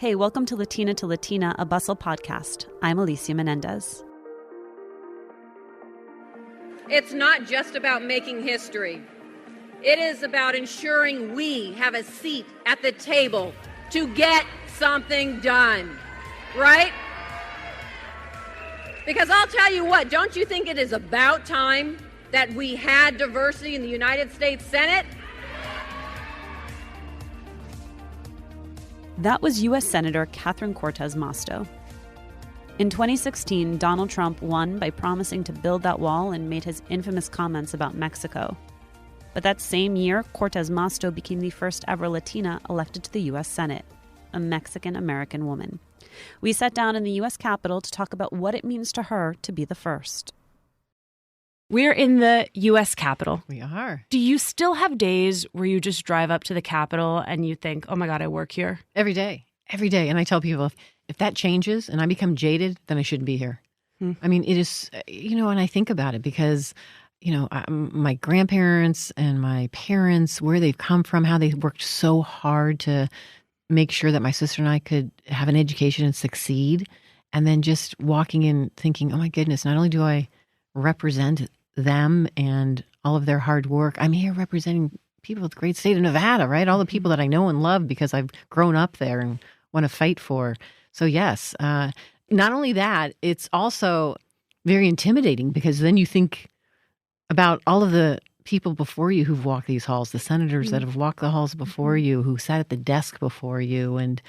Hey, welcome to Latina, a Bustle podcast. I'm Alicia Menendez. It's not just about making history. It is about ensuring we have a seat at the table to get something done, right? Because I'll tell you what, don't you think it is about time that we had diversity in the United States Senate? That was U.S. Senator Catherine Cortez Masto. In 2016, Donald Trump won by promising to build that wall and made his infamous comments about Mexico. But that same year, Cortez Masto became the first ever Latina elected to the U.S. Senate, a Mexican-American woman. We sat down in the U.S. Capitol to talk about what it means to her to be the first. We're in the U.S. Capitol. We are. Do you still have days where you just drive up to the Capitol and you think, oh my God, I work here? Every day. Every day. And I tell people, if that changes and I become jaded, then I shouldn't be here. I mean, it is, and I think about it because, my grandparents and my parents, where they've come from, how they worked so hard to make sure that my sister and I could have an education and succeed. And then just walking in thinking, oh my goodness, not only do I represent them and all of their hard work, I'm here representing people with the great state of Nevada, right? All the people that I know and love because I've grown up there and want to fight for. So yes, not only that, it's also very intimidating because then you think about all of the people before you who've walked these halls, the senators that have walked the halls before you, who sat at the desk before you. And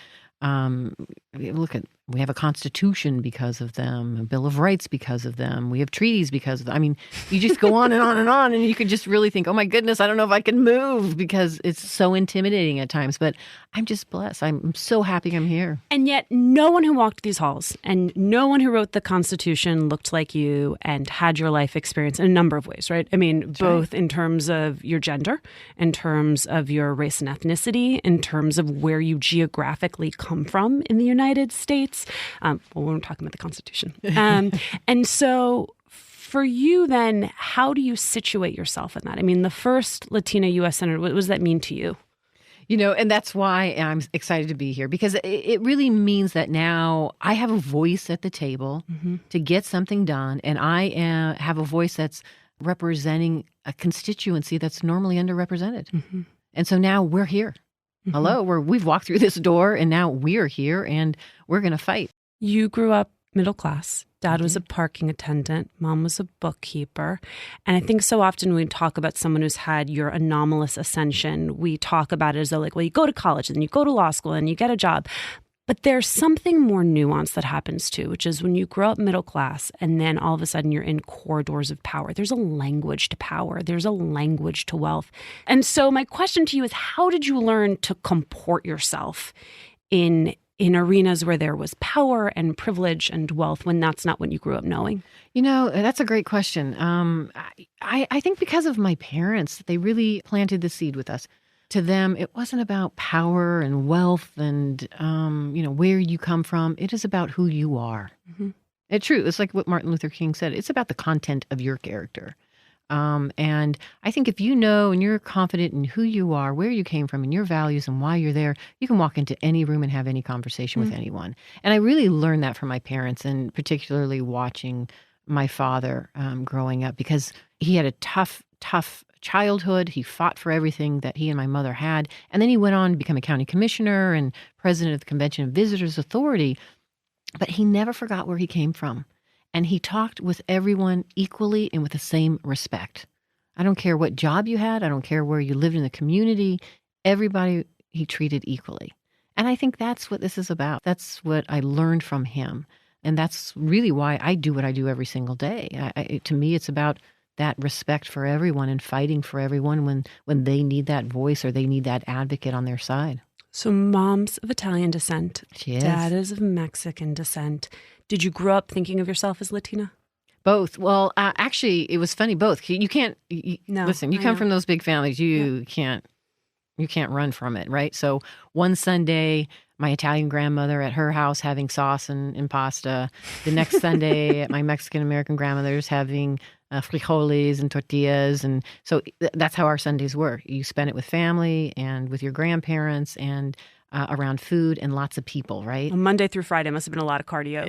we have a constitution because of them, a Bill of Rights because of them. We have treaties because of them. I mean, you just go on and on and on, and you could just really think, oh my goodness, I don't know if I can move because it's so intimidating at times. But I'm just blessed. I'm so happy I'm here. And yet no one who walked these halls and no one who wrote the Constitution looked like you and had your life experience in a number of ways, right? I mean, that's both right. In terms of your gender, in terms of your race and ethnicity, in terms of where you geographically come from in the United States. We're talking about the Constitution. And so for you then, how do you situate yourself in that? I mean, the first Latina U.S. Senator, what does that mean to you? And that's why I'm excited to be here, because it really means that now I have a voice at the table to get something done. And I have a voice that's representing a constituency that's normally underrepresented. And so now we're here. Hello, we've walked through this door and now we're here and we're going to fight. You grew up middle class. Dad was a parking attendant. Mom was a bookkeeper. And I think so often when we talk about someone who's had your anomalous ascension, we talk about it as though like, well, you go to college and then you go to law school and you get a job. But there's something more nuanced that happens too, which is when you grow up middle class and then all of a sudden you're in corridors of power. There's a language to power. There's a language to wealth. And so my question to you is, how did you learn to comport yourself in arenas where there was power and privilege and wealth when that's not what you grew up knowing? That's a great question. I think because of my parents, they really planted the seed with us. To them, it wasn't about power and wealth and, where you come from. It is about who you are. It's true. It's like what Martin Luther King said. It's about the content of your character. And I think if you know and you're confident in who you are, where you came from and your values and why you're there, you can walk into any room and have any conversation with anyone. And I really learned that from my parents, and particularly watching my father growing up, because he had a tough childhood. He fought for everything that he and my mother had. And then he went on to become a county commissioner and president of the Convention of Visitors Authority. But he never forgot where he came from. And he talked with everyone equally and with the same respect. I don't care what job you had. I don't care where you lived in the community. Everybody he treated equally. And I think that's what this is about. That's what I learned from him. And that's really why I do what I do every single day. To me, it's about that respect for everyone and fighting for everyone when they need that voice or they need that advocate on their side. So mom's of Italian descent. She is. Dad is of Mexican descent. Did you grow up thinking of yourself as Latina? Both. Well, actually, it was funny. Both. You can't. No, listen. You come from those big families. You can't run from it, right? So one Sunday, my Italian grandmother at her house having sauce and pasta. The next Sunday, at my Mexican American grandmother's having frijoles and tortillas. And so that's how our Sundays were. You spend it with family and with your grandparents. And around food and lots of people, right? Well, Monday through Friday must have been a lot of cardio.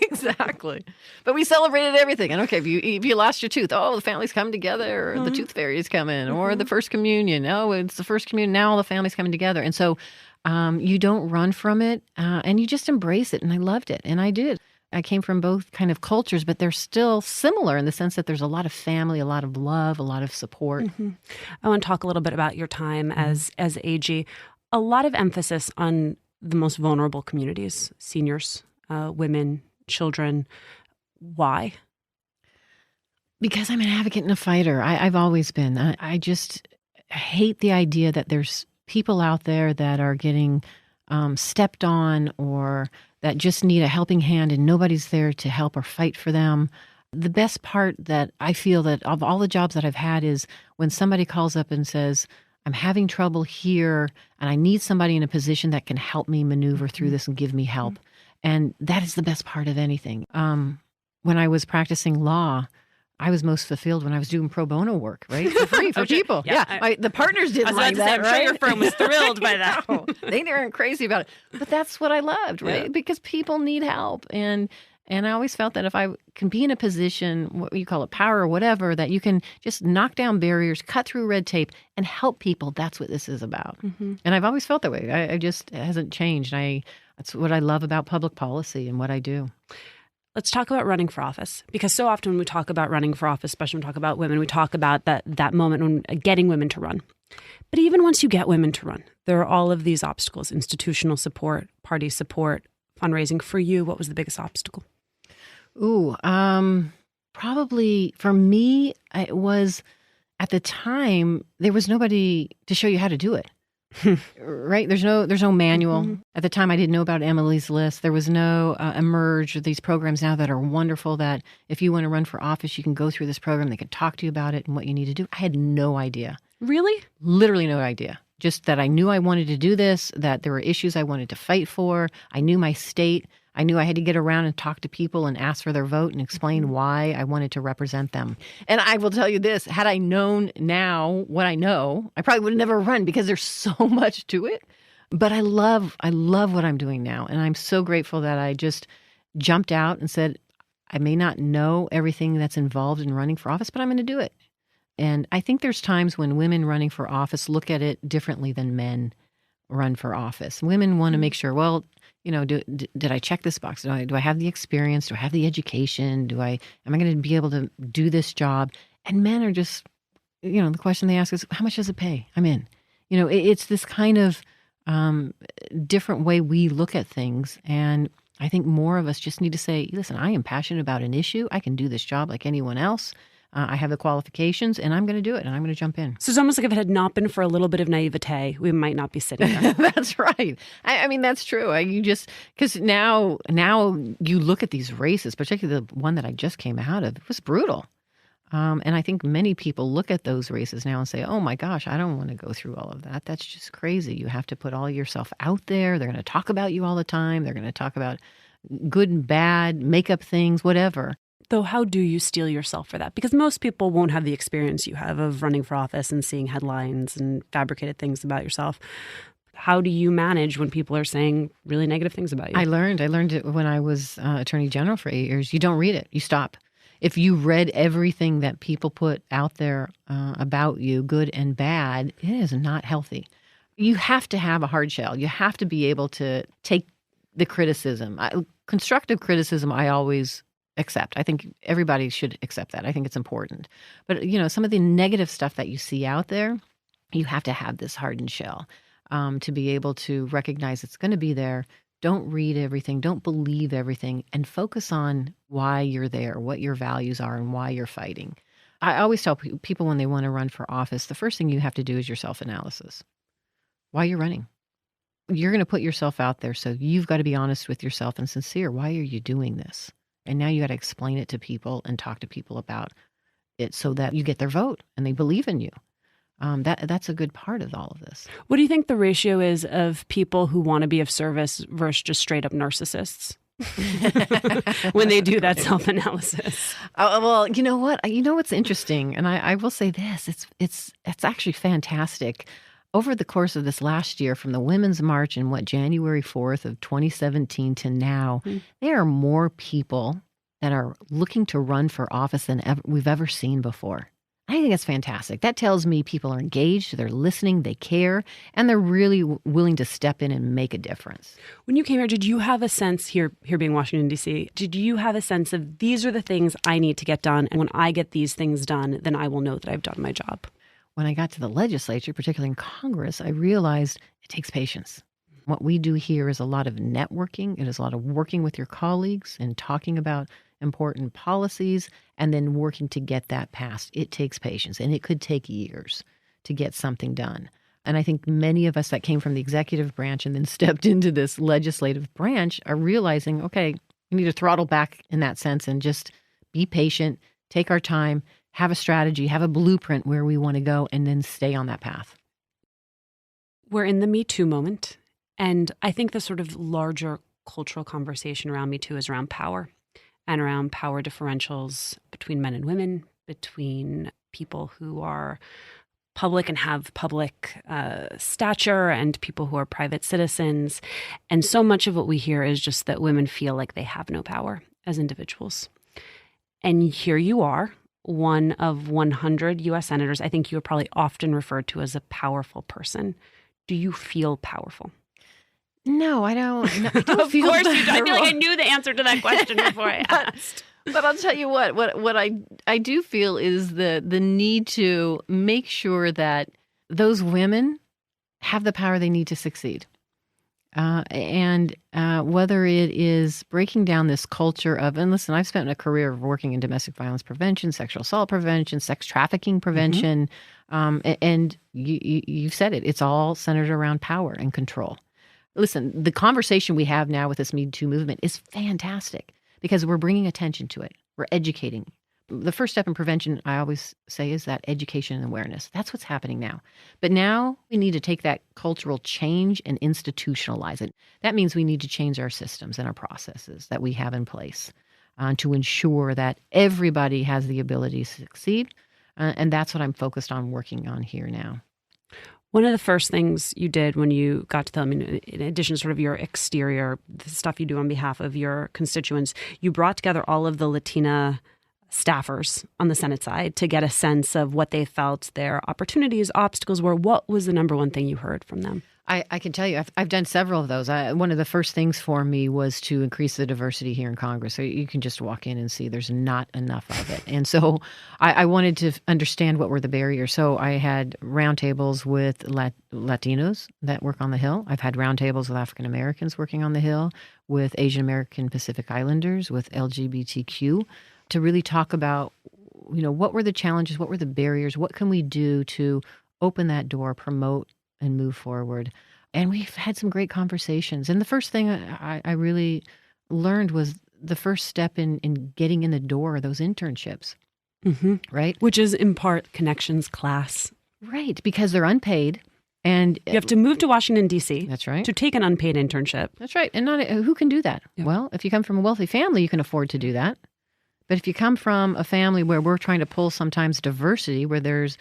Exactly. But we celebrated everything. I don't care if you lost your tooth. Oh, the family's coming together, or the tooth fairy is coming, or the first communion. Oh, it's the first communion. Now all the family's coming together. And so you don't run from it, and you just embrace it. And I loved it. And I did. I came from both kind of cultures, but they're still similar in the sense that there's a lot of family, a lot of love, a lot of support. I want to talk a little bit about your time as AG. A lot of emphasis on the most vulnerable communities, seniors, women, children. Why? Because I'm an advocate and a fighter. I've always been. I just hate the idea that there's people out there that are getting stepped on, or that just need a helping hand and nobody's there to help or fight for them. The best part that I feel that of all the jobs that I've had is when somebody calls up and says, I'm having trouble here and I need somebody in a position that can help me maneuver through this and give me help. And that is the best part of anything. When I was practicing law, I was most fulfilled when I was doing pro bono work, right? For free, for people. Yeah. The partners didn't like that, I'm sure your firm was thrilled by that. No, they weren't crazy about it. But that's what I loved, right? Yeah. Because people need help. And I always felt that if I can be in a position, what you call it, power or whatever, that you can just knock down barriers, cut through red tape, and help people, that's what this is about. And I've always felt that way. It hasn't changed. That's what I love about public policy and what I do. Let's talk about running for office, because so often when we talk about running for office, especially when we talk about women, we talk about that moment when getting women to run. But even once you get women to run, there are all of these obstacles: institutional support, party support, fundraising. For you, what was the biggest obstacle? Probably for me, it was at the time, there was nobody to show you how to do it. Right? There's no manual. At the time, I didn't know about Emily's List. There was no Emerge, or these programs now that are wonderful, that if you want to run for office, you can go through this program. They can talk to you about it and what you need to do. I had no idea. Really? Literally no idea. Just that I knew I wanted to do this, that there were issues I wanted to fight for. I knew my state. I knew I had to get around and talk to people and ask for their vote and explain why I wanted to represent them. And I will tell you this, had I known now what I know, I probably would have never run, because there's so much to it. But I love what I'm doing now. And I'm so grateful that I just jumped out and said, I may not know everything that's involved in running for office, but I'm going to do it. And I think there's times when women running for office look at it differently than men run for office. Women want to make sure, well, did I check this box? Do I have the experience? Do I have the education? Am I going to be able to do this job? And men are just, the question they ask is, how much does it pay? I'm in. It's this kind of different way we look at things. And I think more of us just need to say, listen, I am passionate about an issue. I can do this job like anyone else. I have the qualifications, and I'm going to do it, and I'm going to jump in. So it's almost like if it had not been for a little bit of naivete, we might not be sitting there. That's right. I mean, that's true. Because now you look at these races, particularly the one that I just came out of, it was brutal. And I think many people look at those races now and say, oh my gosh, I don't want to go through all of that. That's just crazy. You have to put all yourself out there. They're going to talk about you all the time. They're going to talk about good and bad, make up things, whatever. Though, how do you steel yourself for that? Because most people won't have the experience you have of running for office and seeing headlines and fabricated things about yourself. How do you manage when people are saying really negative things about you? I learned it when I was Attorney General for 8 years. You don't read it. You stop. If you read everything that people put out there about you, good and bad, it is not healthy. You have to have a hard shell. You have to be able to take the criticism. Constructive criticism, I always accept. I think everybody should accept that. I think it's important. But, some of the negative stuff that you see out there, you have to have this hardened shell to be able to recognize it's going to be there. Don't read everything. Don't believe everything. And focus on why you're there, what your values are, and why you're fighting. I always tell people when they want to run for office, the first thing you have to do is your self-analysis. Why you're running. You're going to put yourself out there, so you've got to be honest with yourself and sincere. Why are you doing this? And now you got to explain it to people and talk to people about it so that you get their vote and they believe in you. That's a good part of all of this. What do you think the ratio is of people who want to be of service versus just straight up narcissists when they do that self-analysis? Well, you know what? You know what's interesting, and I will say this: it's actually fantastic. over the course of this last year, from the Women's March in January 4th of 2017 to now, there are more people that are looking to run for office than we've ever seen before. I think that's fantastic. That tells me people are engaged, they're listening, they care, and they're really willing to step in and make a difference. When you came here, did you have a sense, here being Washington, D.C., did you have a sense of these are the things I need to get done, and when I get these things done, then I will know that I've done my job? When I got to the legislature, particularly in Congress, I realized it takes patience. What we do here is a lot of networking. It is a lot of working with your colleagues and talking about important policies and then working to get that passed. It takes patience, and it could take years to get something done. And I think many of us that came from the executive branch and then stepped into this legislative branch are realizing, okay, we need to throttle back in that sense and just be patient, take our time, have a strategy, have a blueprint where we want to go, and then stay on that path. We're in the Me Too moment, and I think the sort of larger cultural conversation around Me Too is around power and around power differentials between men and women, between people who are public and have public stature and people who are private citizens. And so much of what we hear is just that women feel like they have no power as individuals. And here you are, one of 100 U.S. senators. I think you are probably often referred to as a powerful person. Do you feel powerful? No, I don't. No, I don't of feel course you do. I powerful. feel like I knew the answer to that question before I asked. But I'll tell you what I do feel is the need to make sure that those women have the power they need to succeed. And whether it is breaking down this culture of, and listen, I've spent a career of working in domestic violence prevention, sexual assault prevention, sex trafficking prevention, and you've said it, it's all centered around power and control. Listen, the conversation we have now with this Me Too movement is fantastic because we're bringing attention to it. We're educating. The first step in prevention, I always say, is that education and awareness. That's what's happening now. But now we need to take that cultural change and institutionalize it. That means we need to change our systems and our processes that we have in place to ensure that everybody has the ability to succeed. And that's what I'm focused on working on here now. One of the first things you did when you got to them, in addition to sort of your exterior, the stuff you do on behalf of your constituents, you brought together all of the Latina staffers on the Senate side to get a sense of what they felt their opportunities, obstacles were. What was the number one thing you heard from them? I can tell you, I've done several of those. One of the first things for me was to increase the diversity here in Congress. So you can just walk in and see there's not enough of it. And so I wanted to understand what were the barriers. So I had roundtables with Latinos that work on the Hill. I've had roundtables with African Americans working on the Hill, with Asian American Pacific Islanders, with LGBTQ, to really talk about, what were the challenges, what were the barriers, what can we do to open that door, promote, and move forward. And we've had some great conversations. And the first thing I really learned was the first step in getting in the door are those internships, right? Which is in part connections class. Right, because they're unpaid. And you have to move to Washington, D.C. That's right. To take an unpaid internship. That's right. And who can do that? Yeah. Well, if you come from a wealthy family, you can afford to do that. But if you come from a family where we're trying to pull sometimes diversity, where there's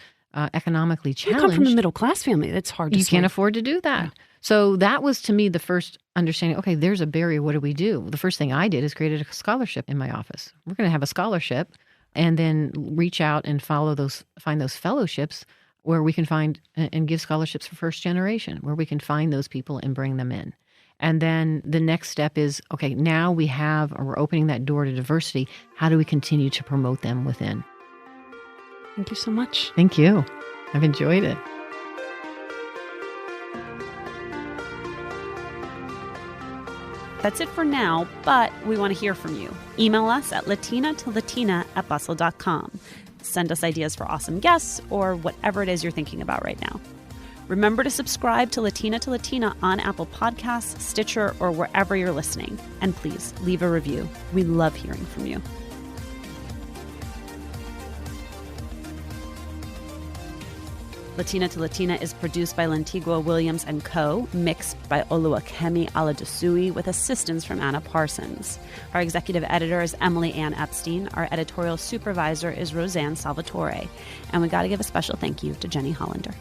economically challenged. You come from a middle-class family. That's hard to You can't afford to do that. Yeah. So that was, to me, the first understanding, okay, there's a barrier. What do we do? The first thing I did is created a scholarship in my office. We're going to have a scholarship and then reach out and find those fellowships where we can find and give scholarships for first generation, where we can find those people and bring them in. And then the next step is, okay, now we're opening that door to diversity. How do we continue to promote them within? Thank you so much. Thank you. I've enjoyed it. That's it for now, but we want to hear from you. Email us at latinatolatina@bustle.com. Send us ideas for awesome guests or whatever it is you're thinking about right now. Remember to subscribe to Latina on Apple Podcasts, Stitcher, or wherever you're listening. And please leave a review. We love hearing from you. Latina to Latina is produced by Lantigua Williams Co, mixed by Oluwakemi Aladusui, with assistance from Anna Parsons. Our executive editor is Emily Ann Epstein. Our editorial supervisor is Roseanne Salvatore. And we got to give a special thank you to Jenny Hollander.